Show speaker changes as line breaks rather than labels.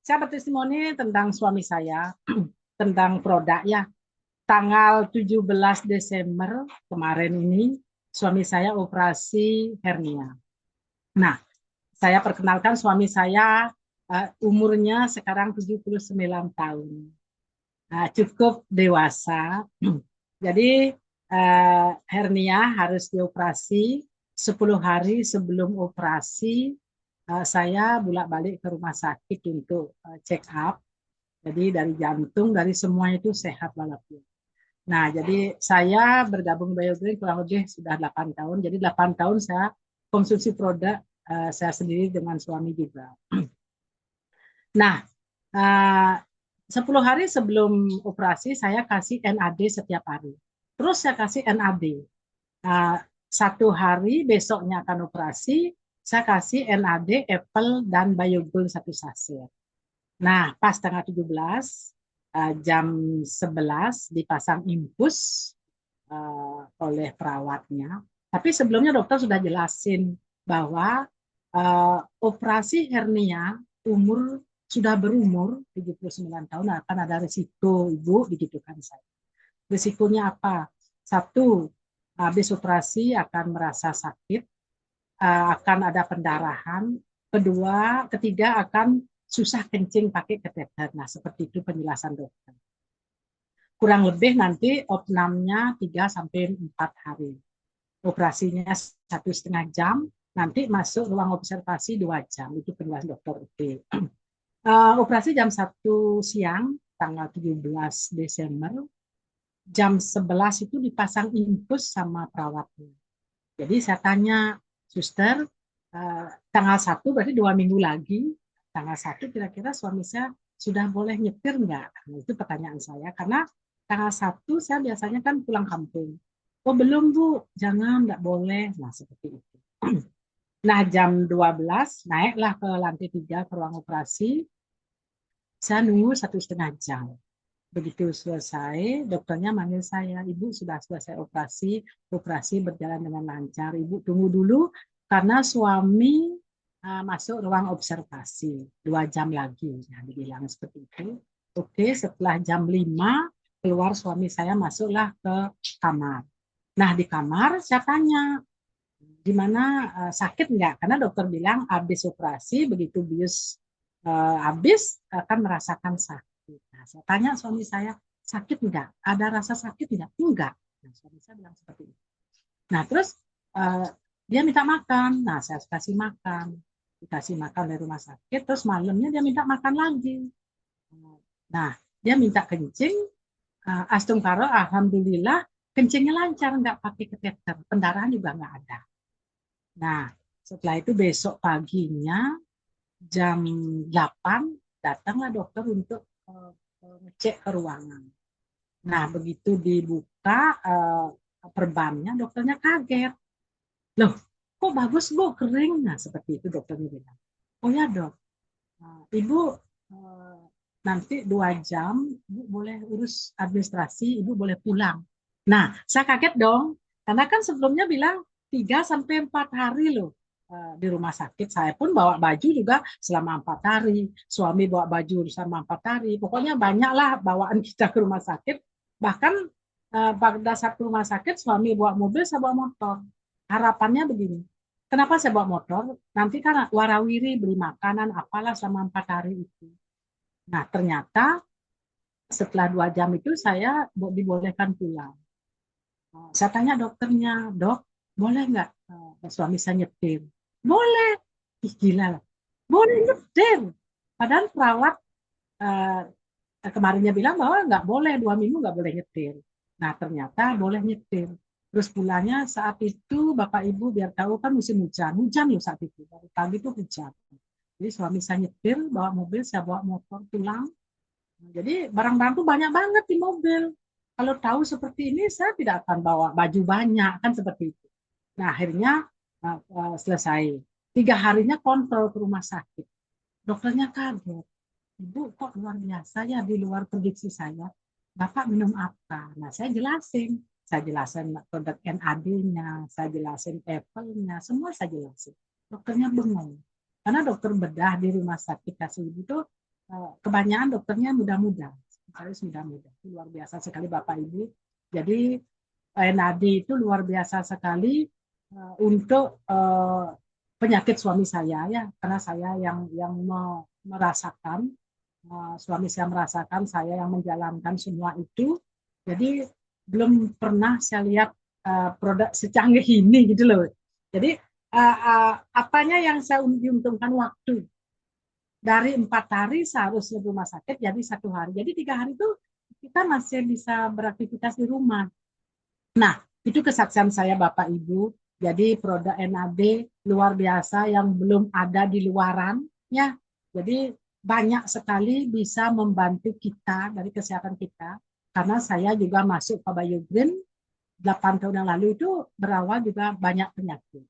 Saya bertestimoni tentang suami saya, tentang produk ya. Tanggal 17 Desember kemarin ini, suami saya operasi hernia. Nah, saya perkenalkan suami saya, umurnya sekarang 79 tahun. Cukup dewasa. Jadi hernia harus dioperasi 10 hari sebelum operasi. Saya bolak-balik ke rumah sakit untuk check up. Jadi dari jantung, dari semua itu sehat walafiat. Nah, jadi saya bergabung BioGreen kurang lebih sudah 8 tahun. Jadi 8 tahun saya konsumsi produk saya sendiri dengan suami juga. Nah, 10 hari sebelum operasi saya kasih NAD setiap hari. Terus saya kasih NAD. Uh, 1 hari besoknya akan operasi, saya kasih NAD, Apple, dan Biogold 1 saset. Nah, pas tanggal 17, jam 11 dipasang infus oleh perawatnya. Tapi sebelumnya dokter sudah jelasin bahwa operasi hernia umur sudah berumur 79 tahun akan ada risiko ibu, begitu kan saya. Risikonya apa? Satu, habis operasi akan merasa sakit, akan ada pendarahan. Kedua, ketiga akan susah kencing pakai kateter. Nah, seperti itu penjelasan dokter. Kurang lebih nanti opnamnya 3 sampai 4 hari. Operasinya 1,5 jam, nanti masuk ruang observasi 2 jam. Itu penjelasan dokter UT. Operasi jam 1 siang, tanggal 17 Desember, jam 11 itu dipasang infus sama perawatnya. Jadi saya tanya, suster, tanggal 1 berarti 2 minggu lagi, tanggal 1 kira-kira suami saya sudah boleh nyetir nggak? Nah, itu pertanyaan saya, karena tanggal 1 saya biasanya kan pulang kampung. Oh belum Bu, jangan, nggak boleh. Nah seperti itu. Nah jam 12 naiklah ke lantai 3 ke ruang operasi. Saya nunggu 1,5 jam. Begitu selesai, dokternya manggil saya, Ibu sudah selesai operasi, operasi berjalan dengan lancar. Ibu tunggu dulu karena suami masuk ruang observasi 2 jam lagi. Nah, dibilang seperti itu. Oke, setelah jam 5 keluar suami saya masuklah ke kamar. Nah, di kamar saya tanya, gimana sakit nggak? Karena dokter bilang habis operasi, begitu bius habis akan merasakan sakit. Nah, saya tanya suami saya, sakit nggak? Ada rasa sakit nggak? Enggak. Nah, suami saya bilang seperti itu. Nah, terus uh, dia minta makan. Nah, saya kasih makan. Dikasih makan dari rumah sakit, terus malamnya dia minta makan lagi. Nah, dia minta kencing, astungkaro, alhamdulillah, kencingnya lancar, nggak pakai kateter, pendarahan juga nggak ada. Nah, setelah itu besok paginya jam 8 datanglah dokter untuk ngecek ke ruangan. Nah, begitu dibuka perbannya, dokternya kaget. Loh, kok bagus Bu, kering? Nah, seperti itu dokternya bilang. Oh ya dok, Ibu nanti 2 jam, Ibu boleh urus administrasi, Ibu boleh pulang. Nah, saya kaget dong, karena kan sebelumnya bilang 3 sampai 4 hari loh di rumah sakit. Saya pun bawa baju juga selama 4 hari, suami bawa baju selama 4 hari. Pokoknya banyaklah bawaan kita ke rumah sakit. Bahkan pada saat ke rumah sakit, suami bawa mobil, saya bawa motor. Harapannya begini, kenapa saya bawa motor? Nanti kan warawiri beli makanan apalah selama 4 hari itu. Nah, ternyata setelah 2 jam itu saya dibolehkan pulang. Saya tanya dokternya, dok, boleh nggak suami saya nyetir? Boleh. Ih, gila lah. Boleh nyetir. Padahal perawat uh, kemarinnya bilang bahwa nggak boleh, 2 minggu nggak boleh nyetir. Nah, ternyata boleh nyetir. Terus pulangnya saat itu Bapak Ibu biar tahu kan musim hujan. Hujan loh saat itu. Dari pagi itu hujan. Jadi suami saya nyetir, bawa mobil, saya bawa motor pulang. Jadi barang-barang tuh banyak banget di mobil. Kalau tahu seperti ini, saya tidak akan bawa baju banyak, kan seperti itu. Nah, akhirnya selesai. 3 harinya kontrol ke rumah sakit. Dokternya kaget. Ibu kok luar biasa ya di luar prediksi saya. Bapak minum apa? Nah, saya jelasin. Saya jelasin produk NAD-nya, saya jelasin Apple-nya, semua saya jelasin. Dokternya bengong. Karena dokter bedah di rumah sakit kasih ibu itu kebanyakan dokternya muda-muda, spesialis muda-muda. Luar biasa sekali Bapak Ibu. Jadi Nadi itu luar biasa sekali untuk penyakit suami saya ya, karena saya yang merasakan, suami saya merasakan, saya yang menjalankan semua itu. Jadi belum pernah saya lihat produk secanggih ini gitu loh. Jadi apanya yang saya diuntungkan waktu dari 4 hari seharusnya di rumah sakit jadi 1 hari. Jadi 3 hari itu kita masih bisa beraktivitas di rumah. Nah, itu kesaksian saya Bapak Ibu. Jadi produk NAD luar biasa yang belum ada di luaran ya. Jadi banyak sekali bisa membantu kita dari kesehatan kita. Karena saya juga masuk ke Bio Green 8 tahun yang lalu itu berawal juga banyak penyakit.